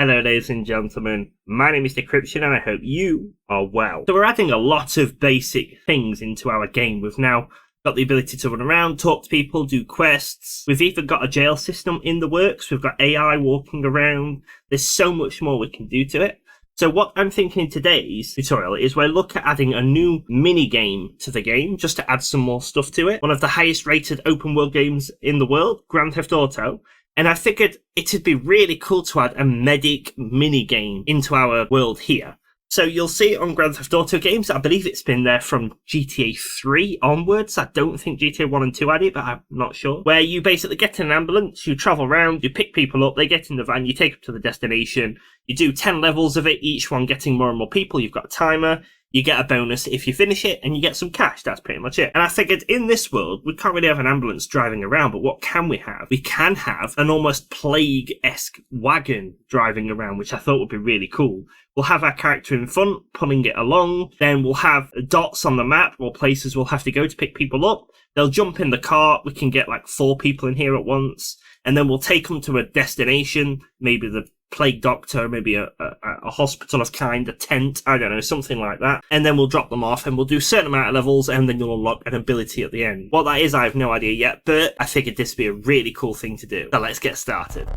Hello ladies and gentlemen, my name is Decryption and I hope you are well. So we're adding a lot of basic things into our game. We've now got the ability to run around, talk to people, do quests. We've even got a jail system in the works. We've got AI walking around. There's so much more we can do to it. So what I'm thinking in today's tutorial is we'll look at adding a new mini game to the game just to add some more stuff to it. One of the highest rated open world games in the world, Grand Theft Auto. And I figured it'd be really cool to add a medic mini game into our world here. So you'll see it on Grand Theft Auto games. I believe it's been there from GTA 3 onwards. I don't think GTA 1 and 2 had it, but I'm not sure. Where you basically get in an ambulance, you travel around, you pick people up, they get in the van, you take them to the destination. You do 10 levels of it, each one getting more and more people. You've got a timer. You get a bonus if you finish it, and you get some cash. That's pretty much it. And I figured in this world, we can't really have an ambulance driving around, but what can we have? We can have an almost plague-esque wagon driving around, which I thought would be really cool. We'll have our character in front, pulling it along. Then we'll have dots on the map, or places we'll have to go to pick people up. They'll jump in the car. We can get like 4 people in here at once. And then we'll take them to a destination, maybe the plague doctor, maybe a hospital of kind, a tent, I don't know, something like that. And then we'll drop them off and we'll do a certain amount of levels and then you'll unlock an ability at the end. What that is, I have no idea yet, but I figured this would be a really cool thing to do. So let's get started.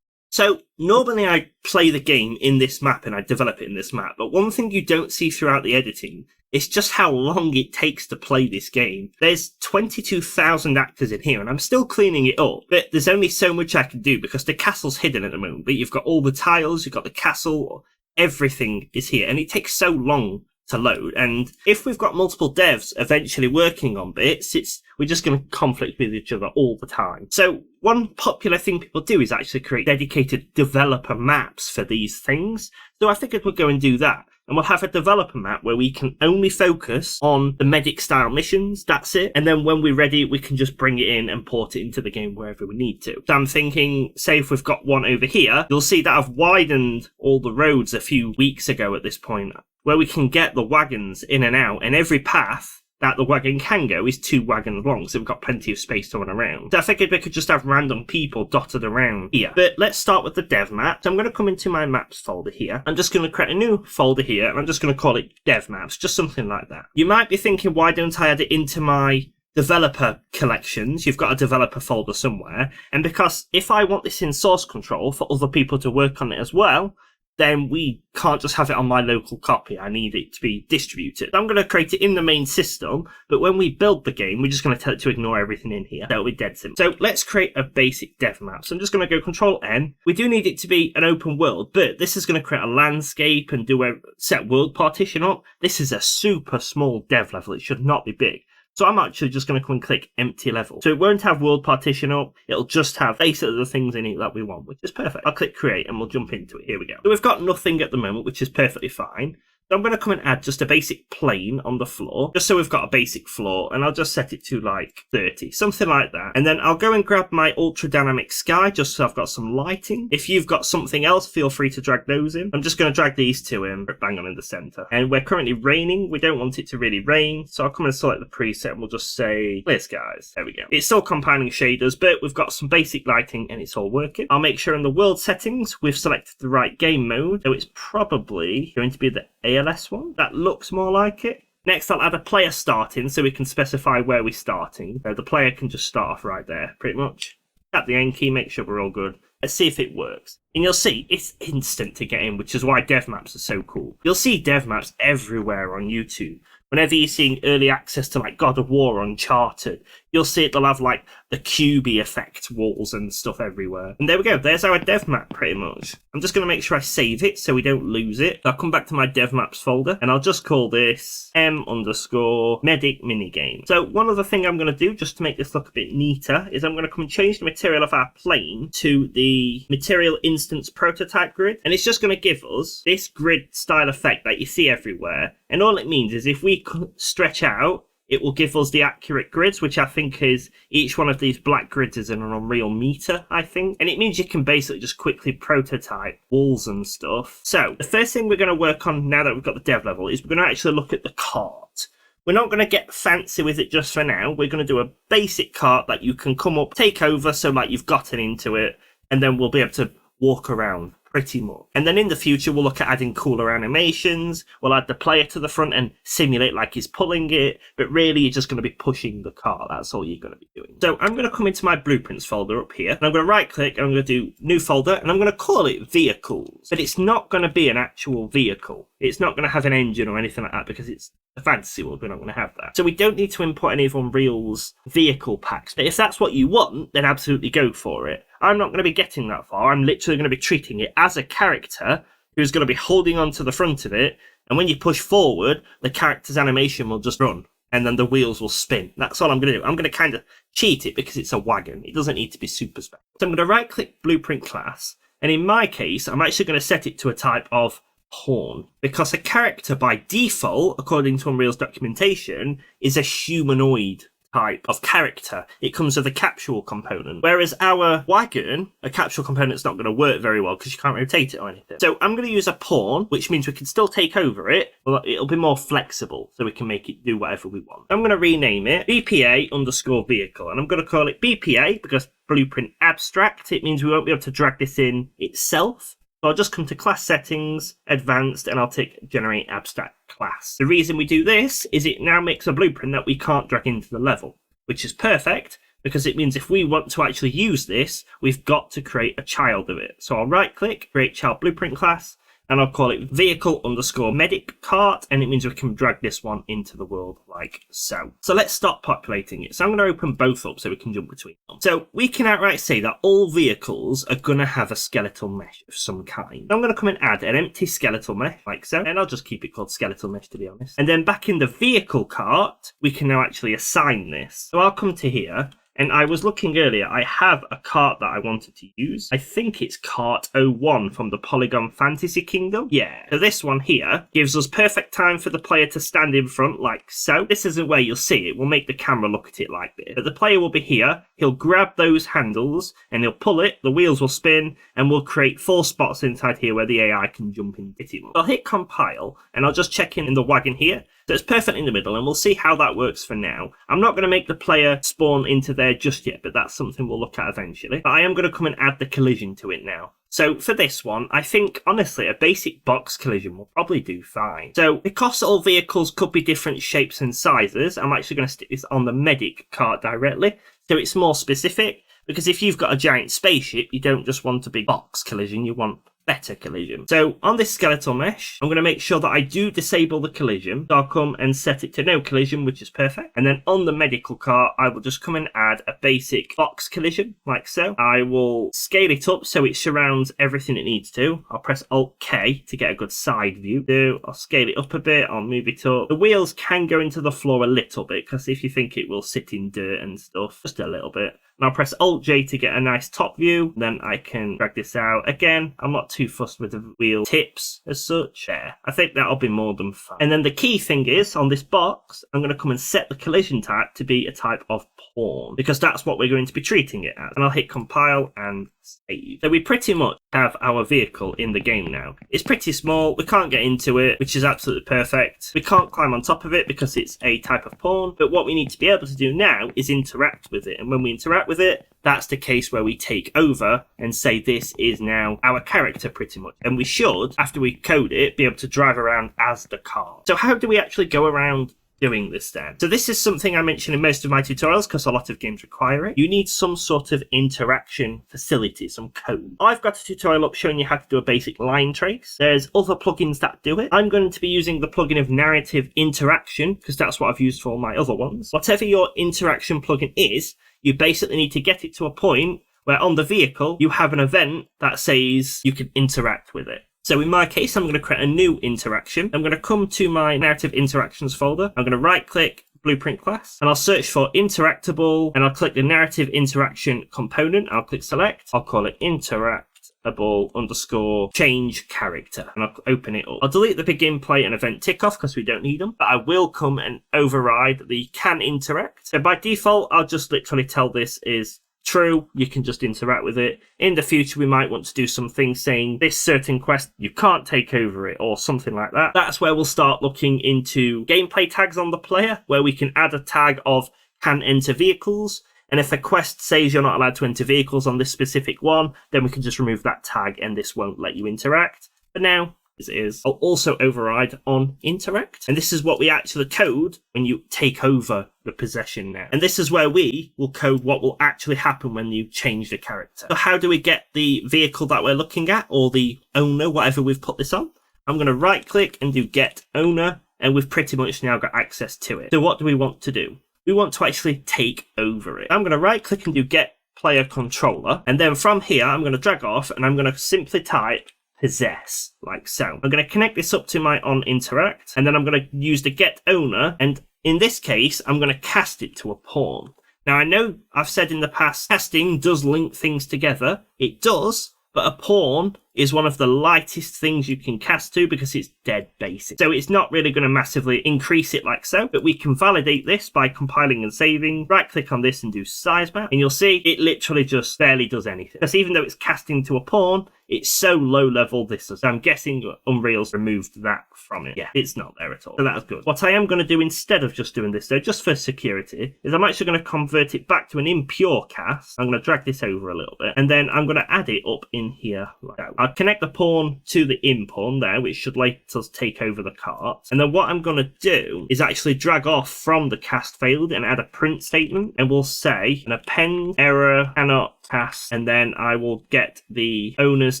So, normally I play the game in this map and I develop it in this map, but one thing you don't see throughout the editing is just how long it takes to play this game. There's 22,000 actors in here and I'm still cleaning it up, but there's only so much I can do because the castle's hidden at the moment, but you've got all the tiles, you've got the castle, everything is here, and it takes so long to load. And if we've got multiple devs eventually working on bits, we're just going to conflict with each other all the time. So one popular thing people do is actually create dedicated developer maps for these things. So I figured we'll go and do that. And we'll have a developer map where we can only focus on the medic style missions. That's it. And then when we're ready, we can just bring it in and port it into the game wherever we need to. So I'm thinking, say if we've got one over here, you'll see that I've widened all the roads a few weeks ago at this point, where we can get the wagons in and out, and every path that the wagon can go is 2 wagons long, so we've got plenty of space to run around. So I figured we could just have random people dotted around here. But let's start with the dev map. So I'm going to come into my maps folder here. I'm just going to create a new folder here, and I'm just going to call it dev maps, just something like that. You might be thinking, why don't I add it into my developer collections? You've got a developer folder somewhere. And because if I want this in source control for other people to work on it as well, then we can't just have it on my local copy. I need it to be distributed. I'm going to create it in the main system, but when we build the game, we're just going to tell it to ignore everything in here. That'll be dead simple. So let's create a basic dev map. So I'm just going to go Control-N. We do need it to be an open world, but this is going to create a landscape and do a set world partition up. This is a super small dev level. It should not be big. So I'm actually just going to come and click empty level. So it won't have world partition up. It'll just have basically the things in it that we want, which is perfect. I'll click create and we'll jump into it. Here we go. So we've got nothing at the moment, which is perfectly fine. So I'm going to come and add just a basic plane on the floor, just so we've got a basic floor, and I'll just set it to like 30, something like that. And then I'll go and grab my ultra dynamic sky, just so I've got some lighting. If you've got something else, feel free to drag those in. I'm just going to drag these two in, bang on in the center. And we're currently raining. We don't want it to really rain, so I'll come and select the preset and we'll just say clear skies. There we go. It's still compiling shaders, but we've got some basic lighting and it's all working. I'll make sure in the world settings, we've selected the right game mode. So it's probably going to be the ALS one. That looks more like it. Next, I'll add a player starting so we can specify where we're starting. So the player can just start off right there, pretty much. Tap the end key, make sure we're all good. Let's see if it works. And you'll see it's instant to get in, which is why dev maps are so cool. You'll see dev maps everywhere on YouTube. Whenever you're seeing early access to like God of War or Uncharted, you'll see it, they'll have like the cubey effect walls and stuff everywhere. And there we go, there's our dev map pretty much. I'm just going to make sure I save it so we don't lose it. So I'll come back to my dev maps folder and I'll just call this m_medic minigame. So one other thing I'm going to do just to make this look a bit neater is I'm going to come and change the material of our plane to the material instance prototype grid. And it's just going to give us this grid style effect that you see everywhere. And all it means is if we stretch out, it will give us the accurate grids, which I think is each one of these black grids is an Unreal meter, I think. And it means you can basically just quickly prototype walls and stuff. So the first thing we're going to work on now that we've got the dev level is we're going to actually look at the cart. We're not going to get fancy with it just for now. We're going to do a basic cart that you can come up, take over, so like you've gotten into it, and then we'll be able to walk around pretty much. And then in the future, we'll look at adding cooler animations. We'll add the player to the front and simulate like he's pulling it, but really you're just going to be pushing the cart. That's all you're going to be doing. So I'm going to come into my blueprints folder up here, and I'm going to right click, and I'm going to do new folder, and I'm going to call it vehicles. But it's not going to be an actual vehicle. It's not going to have an engine or anything like that because it's a fantasy world. We're not going to have that. So we don't need to import any of Unreal's vehicle packs. But if that's what you want, then absolutely go for it. I'm not going to be getting that far. I'm literally going to be treating it as a character who's going to be holding on to the front of it. And when you push forward, the character's animation will just run. And then the wheels will spin. That's all I'm going to do. I'm going to kind of cheat it because it's a wagon. It doesn't need to be super special. So I'm going to right click blueprint class. And in my case, I'm actually going to set it to a type of pawn, because a character by default, according to Unreal's documentation, is a humanoid type of character. It comes with a capsule component, whereas our wagon, a capsule component's not going to work very well because you can't rotate it or anything. So I'm going to use a pawn, which means we can still take over it, but it'll be more flexible, so we can make it do whatever we want. I'm going to rename it BPA_vehicle, and I'm going to call it BPA because blueprint abstract. It means we won't be able to drag this in itself. So I'll just come to class settings, advanced, and I'll tick generate abstract class. The reason we do this is it now makes a blueprint that we can't drag into the level, which is perfect because it means if we want to actually use this, we've got to create a child of it. So I'll right click, create child blueprint class, and I'll call it vehicle_medic cart, and it means we can drag this one into the world like so. So let's start populating it. So I'm going to open both up so we can jump between them. So we can outright say that all vehicles are going to have a skeletal mesh of some kind. I'm going to come and add an empty skeletal mesh like so, and I'll just keep it called skeletal mesh to be honest. And then back in the vehicle cart, we can now actually assign this. So I'll come to here. And I was looking earlier, I have a cart that I wanted to use. I think it's cart 01 from the Polygon Fantasy Kingdom. Yeah, so this one here gives us perfect time for the player to stand in front like so. This isn't where you'll see it. We'll make the camera look at it like this. But the player will be here, he'll grab those handles and he'll pull it, the wheels will spin, and we'll create 4 spots inside here where the AI can jump in pretty much. I'll hit compile and I'll just check in the wagon here. So it's perfect in the middle, and we'll see how that works for now. I'm not going to make the player spawn into there just yet, but that's something we'll look at eventually. But I am going to come and add the collision to it now. So for this one, I think, honestly, a basic box collision will probably do fine. So because all vehicles could be different shapes and sizes, I'm actually going to stick this on the medic cart directly. So it's more specific, because if you've got a giant spaceship, you don't just want a big box collision, you want better collision. So on this skeletal mesh, I'm going to make sure that I do disable the collision. So I'll come and set it to no collision, which is perfect. And then on the medical cart, I will just come and add a basic box collision like so. I will scale it up so it surrounds everything it needs to. I'll press Alt K to get a good side view. I'll scale it up a bit. I'll move it up. The wheels can go into the floor a little bit because if you think it will sit in dirt and stuff, just a little bit. And I'll press Alt J to get a nice top view. Then I can drag this out. Again, I'm not too fussed with the wheel tips as such. There. I think that'll be more than fine. And then the key thing is, on this box, I'm going to come and set the collision type to be a type of pawn, because that's what we're going to be treating it as. And I'll hit compile and save. So we pretty much have our vehicle in the game now. It's pretty small. We can't get into it, which is absolutely perfect. We can't climb on top of it because it's a type of pawn. But what we need to be able to do now is interact with it. And when we interact with it, that's the case where we take over and say this is now our character pretty much. And we should, after we code it, be able to drive around as the car. So how do we actually go around doing this then? So this is something I mention in most of my tutorials because a lot of games require it. You need some sort of interaction facility, some code. I've got a tutorial up showing you how to do a basic line trace. There's other plugins that do it. I'm going to be using the plugin of narrative interaction because that's what I've used for all my other ones. Whatever your interaction plugin is, you basically need to get it to a point where on the vehicle you have an event that says you can interact with it. So in my case, I'm going to create a new interaction. I'm going to come to my narrative interactions folder. I'm going to right click blueprint class and I'll search for interactable and I'll click the narrative interaction component. I'll click select. I'll call it interactable_change character and I'll open it up. I'll delete the begin play and event tick off because we don't need them, but I will come and override the can interact. So by default, I'll just literally tell this is true, you can just interact with it. In the future, we might want to do something saying this certain quest, you can't take over it, or something like that. That's where we'll start looking into gameplay tags on the player, where we can add a tag of can enter vehicles. And if a quest says you're not allowed to enter vehicles on this specific one, then we can just remove that tag and this won't let you interact. But now, as it is, I'll also override on interact. And this is what we actually code when you take over the possession now. And this is where we will code what will actually happen when you change the character. So how do we get the vehicle that we're looking at, or the owner, whatever we've put this on? I'm going to right click and do get owner, and we've pretty much now got access to it. So what do we want to do? We want to actually take over it. I'm going to right click and do get player controller. And then from here, I'm going to drag off and I'm going to simply type possess, like so. I'm going to connect this up to my on interact, and then I'm going to use the get owner, and in this case I'm going to cast it to a pawn. Now I know I've said in the past casting does link things together. It does, but a pawn is one of the lightest things you can cast to because it's dead basic. So it's not really going to massively increase it like so, but we can validate this by compiling and saving. Right click on this and do size map, and you'll see it literally just barely does anything. Because even though it's casting to a pawn, it's so low level this is. So I'm guessing Unreal's removed that from it. Yeah, it's not there at all. So that's good. What I am going to do instead of just doing this though, just for security, is I'm actually going to convert it back to an impure cast. I'm going to drag this over a little bit, and then I'm going to add it up in here like that. I'll connect the pawn to the in pawn there, which should let us take over the cart. And then what I'm going to do is actually drag off from the cast failed and add a print statement, and we'll say an append error cannot cast, and then I will get the owner's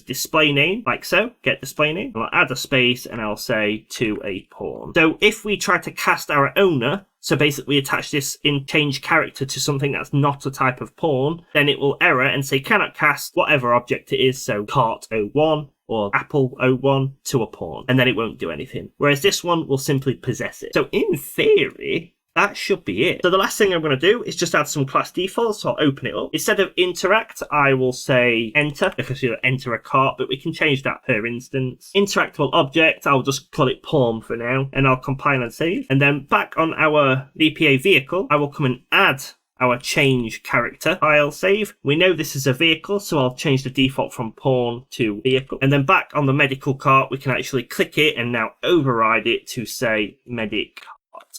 display name, like so. Get display name. I'll add a space and I'll say to a pawn. So if we try to cast our owner, so basically attach this in change character to something that's not a type of pawn, then it will error and say cannot cast whatever object it is, so cart 01 or apple 01 to a pawn, and then it won't do anything. Whereas this one will simply possess it. So in theory, that should be it. So the last thing I'm going to do is just add some class defaults. So I'll open it up. Instead of interact, I will say enter, because you'll enter a cart, but we can change that per instance. Interactable object, I'll just call it pawn for now, and I'll compile and save. And then back on our VPA vehicle, I will come and add our change character file save. We know this is a vehicle, so I'll change the default from pawn to vehicle. And then back on the medical cart, we can actually click it and now override it to say medic.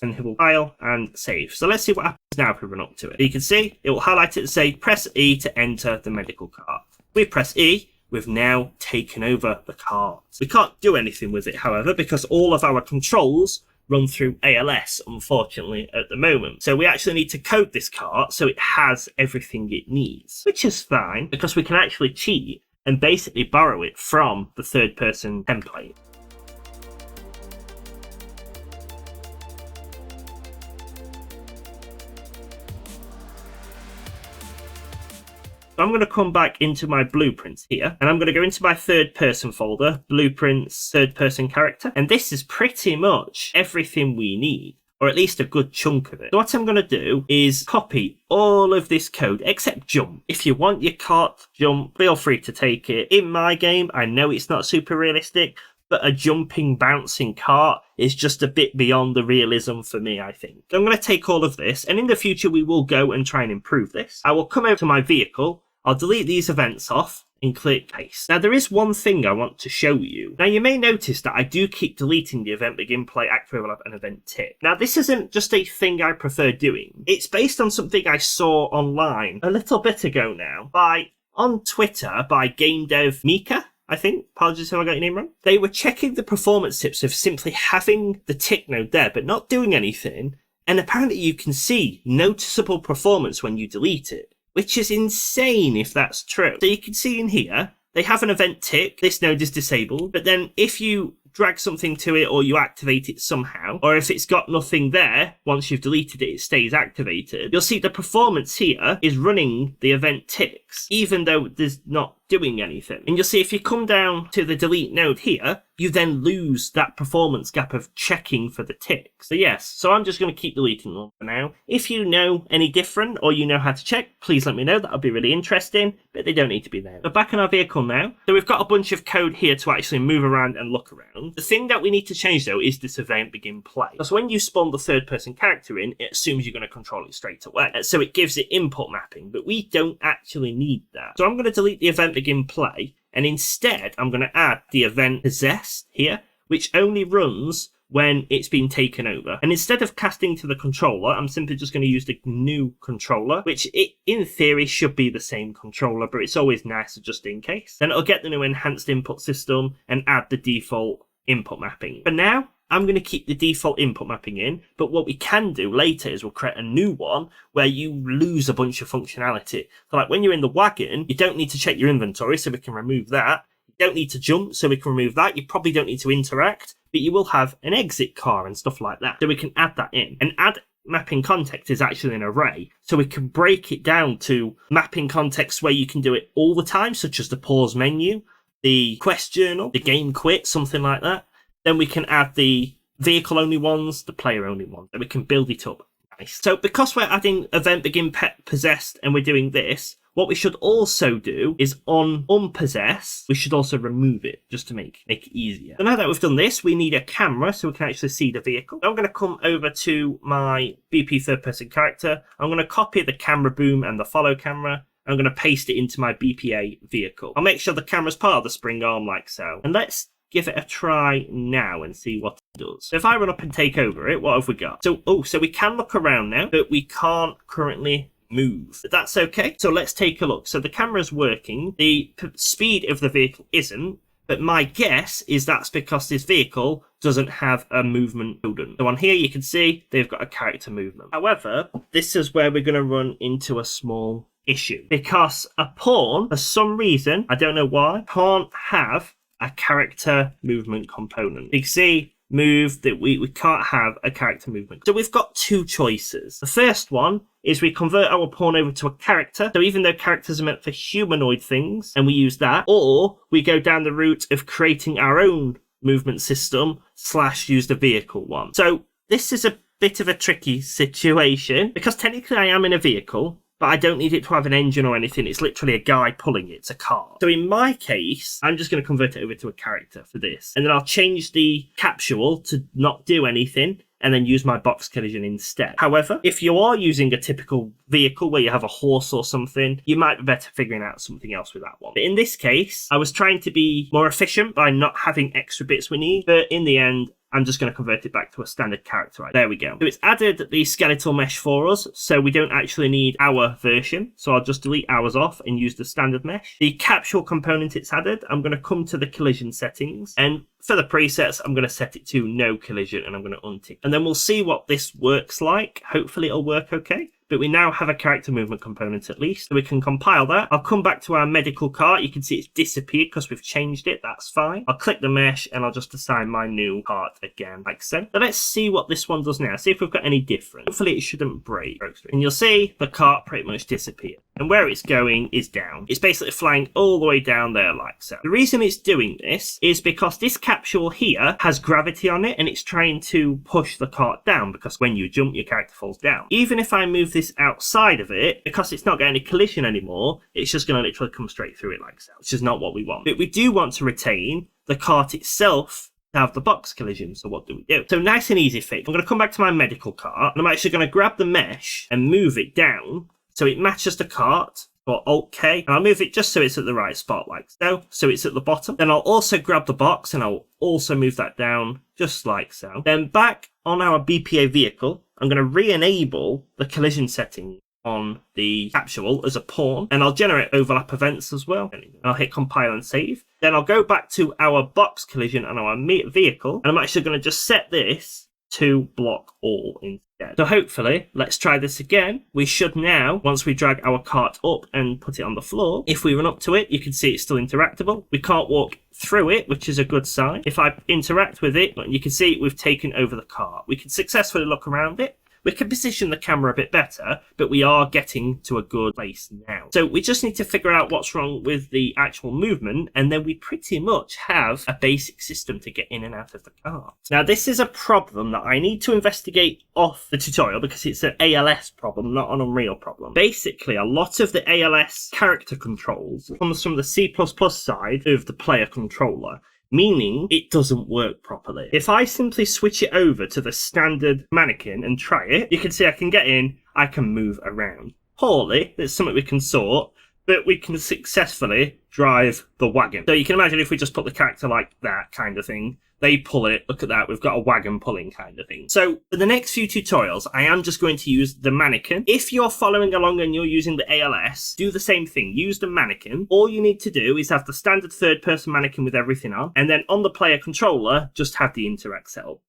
And it will file and save. So let's see what happens now if we run up to it. You can see it will highlight it and say press E to enter the medical cart. We press E, we've now taken over the cart. We can't do anything with it, however, because all of our controls run through ALS, unfortunately, at the moment. So we actually need to code this cart so it has everything it needs, which is fine because we can actually cheat and basically borrow it from the third person template. I'm going to come back into my blueprints here, and I'm going to go into my third person folder, blueprints, third person character, and this is pretty much everything we need, or at least a good chunk of it. So what I'm going to do is copy all of this code except jump. If you want your cart to jump, feel free to take it. In my game, I know it's not super realistic, but a jumping, bouncing cart is just a bit beyond the realism for me, I think. So I'm going to take all of this, and in the future we will go and try and improve this. I will come over to my vehicle, I'll delete these events off and click paste. Now there is one thing I want to show you. Now you may notice that I do keep deleting the event begin play active overlap and event tip. Now this isn't just a thing I prefer doing. It's based on something I saw online a little bit ago now on Twitter by game dev Mika. I think, apologies if I got your name wrong. They were checking the performance tips of simply having the tick node there but not doing anything, and apparently you can see noticeable performance when you delete it, which is insane if that's true. So you can see in here, they have an event tick, this node is disabled, but then if you drag something to it or you activate it somehow, or if it's got nothing there, once you've deleted it, it stays activated, you'll see the performance here is running the event ticks, even though there's not doing anything. And you'll see if you come down to the delete node here, you then lose that performance gap of checking for the ticks. So yes, so I'm just going to keep deleting them for now. If you know any different or you know how to check, please let me know. That would be really interesting, but they don't need to be there. So back in our vehicle now. So we've got a bunch of code here to actually move around and look around. The thing that we need to change though is this event begin play. Because when you spawn the third person character in, it assumes you're going to control it straight away. So it gives it input mapping, but we don't actually need that. So I'm going to delete the event begin play. And instead, I'm going to add the event possessed here, which only runs when it's been taken over. And instead of casting to the controller, I'm simply just going to use the new controller, which in theory should be the same controller, but it's always nicer just in case. Then it'll get the new enhanced input system and add the default input mapping. For now, I'm going to keep the default input mapping in, but what we can do later is we'll create a new one where you lose a bunch of functionality. So like when you're in the wagon, you don't need to check your inventory, so we can remove that. You don't need to jump, so we can remove that. You probably don't need to interact, but you will have an exit car and stuff like that. So we can add that in. And add mapping context is actually an array, so we can break it down to mapping context where you can do it all the time, such as the pause menu, the quest journal, the game quit, something like that. Then we can add the vehicle only ones, the player only ones, and we can build it up. Nice. So because we're adding event begin possessed and we're doing this, what we should also do is on unpossess, we should also remove it just to make it easier. So now that we've done this, we need a camera so we can actually see the vehicle. I'm going to come over to my BP third person character. I'm going to copy the camera boom and the follow camera. I'm going to paste it into my BPA vehicle. I'll make sure the camera's part of the spring arm like so. And let's give it a try now and see what it does. So if I run up and take over it, what have we got? So we can look around now, but we can't currently move. But that's okay. So let's take a look. So the camera's working. The speed of the vehicle isn't, but my guess is that's because this vehicle doesn't have a movement built-in. So on here you can see they've got a character movement. However, this is where we're going to run into a small issue because a pawn, for some reason, I don't know why, can't have a character movement component. You can see move that we can't have a character movement. So we've got two choices. The first one is we convert our pawn over to a character. So even though characters are meant for humanoid things and we use that, or we go down the route of creating our own movement system / use the vehicle one. So this is a bit of a tricky situation because technically I am in a vehicle, but I don't need it to have an engine or anything. It's literally a guy pulling it. It's a car. So in my case, I'm just going to convert it over to a character for this. And then I'll change the capsule to not do anything and then use my box collision instead. However, if you are using a typical vehicle where you have a horse or something, you might be better figuring out something else with that one. But in this case, I was trying to be more efficient by not having extra bits we need. But in the end, I'm just going to convert it back to a standard character. There we go. So it's added the skeletal mesh for us, so we don't actually need our version. So I'll just delete ours off and use the standard mesh. The capsule component it's added, I'm going to come to the collision settings, and for the presets, I'm going to set it to no collision, and I'm going to untick. And then we'll see what this works like. Hopefully it'll work okay. But we now have a character movement component at least, so we can compile that. I'll come back to our medical cart. You can see it's disappeared because we've changed it. That's fine. I'll click the mesh and I'll just assign my new cart again, like so. So let's see what this one does now. See if we've got any different. Hopefully it shouldn't break. And you'll see the cart pretty much disappeared. And where it's going is down. It's basically flying all the way down there like so. The reason it's doing this is because this capsule here has gravity on it and it's trying to push the cart down because when you jump, your character falls down. Even if I move this outside of it, because it's not getting any collision anymore, it's just going to literally come straight through it like so, which is not what we want. But we do want to retain the cart itself to have the box collision. So what do we do? So nice and easy fix. I'm going to come back to my medical cart and I'm actually going to grab the mesh and move it down so it matches the cart. Or Alt-K, and I'll move it just so it's at the right spot like so. So it's at the bottom. Then I'll also grab the box and I'll also move that down just like so. Then back on our BPA vehicle, I'm going to re-enable the collision setting on the capsule as a pawn, and I'll generate overlap events as well. And I'll hit compile and save. Then I'll go back to our box collision on our vehicle, and I'm actually going to just set this to block all instead. So hopefully, let's try this again. We should now, once we drag our cart up and put it on the floor, if we run up to it, you can see it's still interactable. We can't walk through it, which is a good sign. If I interact with it, you can see we've taken over the cart. We can successfully look around it. We can position the camera a bit better, but we are getting to a good place now. So we just need to figure out what's wrong with the actual movement, and then we pretty much have a basic system to get in and out of the cart. Now, this is a problem that I need to investigate off the tutorial because it's an ALS problem, not an Unreal problem. Basically, a lot of the ALS character controls comes from the C++ side of the player controller, meaning it doesn't work properly. If I simply switch it over to the standard mannequin and try it, you can see I can get in, I can move around. Poorly, it's something we can sort, but we can successfully drive the wagon. So you can imagine if we just put the character like that kind of thing, they pull it, look at that, we've got a wagon pulling kind of thing. So for the next few tutorials, I am just going to use the mannequin. If you're following along and you're using the ALS, do the same thing, use the mannequin. All you need to do is have the standard third-person mannequin with everything on, and then on the player controller, just have the interact set up.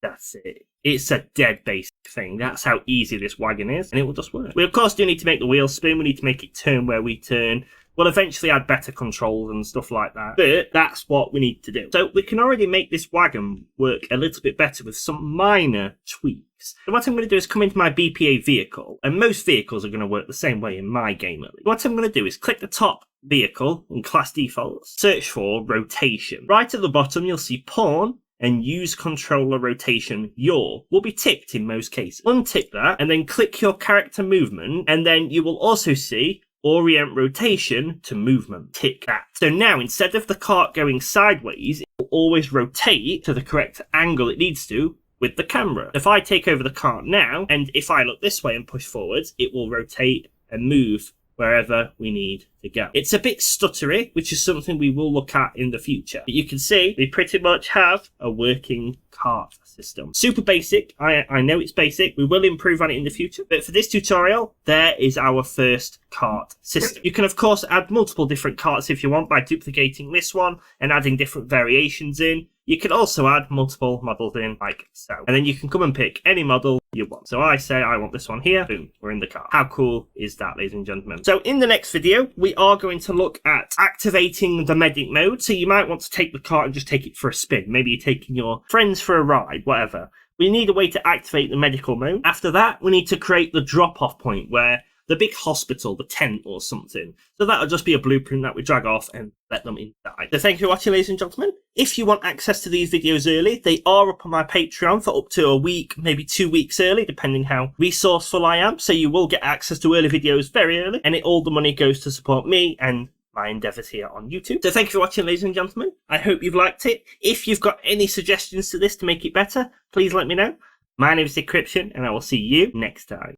That's it. It's a dead basic thing. That's how easy this wagon is, and it will just work. We of course do need to make the wheel spin, we need to make it turn where we turn. We'll eventually add better controls and stuff like that, but that's what we need to do. So we can already make this wagon work a little bit better with some minor tweaks. So what I'm going to do is come into my BPA vehicle, and most vehicles are going to work the same way in my game at least. What I'm going to do is click the top vehicle in class defaults, search for rotation. Right at the bottom you'll see pawn and use controller rotation yaw will be ticked in most cases. Untick that and then click your character movement, and then you will also see orient rotation to movement. Tick that. So now instead of the cart going sideways, it will always rotate to the correct angle it needs to with the camera. If I take over the cart now, and if I look this way and push forwards, it will rotate and move wherever we need to go. It's a bit stuttery, which is something we will look at in the future. But you can see we pretty much have a working cart system. Super basic. I know it's basic. We will improve on it in the future. But for this tutorial, there is our first cart system. You can, of course, add multiple different carts if you want by duplicating this one and adding different variations in. You can also add multiple models in like so. And then you can come and pick any model you want. So I say I want this one here. Boom, we're in the car. How cool is that, ladies and gentlemen? So in the next video, we are going to look at activating the medic mode. So you might want to take the cart and just take it for a spin. Maybe you're taking your friends for a ride, whatever. We need a way to activate the medical mode. After that, we need to create the drop-off point where the big hospital, the tent or something. So that'll just be a blueprint that we drag off and let them inside. So thank you for watching, ladies and gentlemen. If you want access to these videos early, they are up on my Patreon for up to a week, maybe 2 weeks early, depending how resourceful I am. So you will get access to early videos very early, and all the money goes to support me and my endeavours here on YouTube. So thank you for watching, ladies and gentlemen. I hope you've liked it. If you've got any suggestions to this to make it better, please let me know. My name is Decryption, and I will see you next time.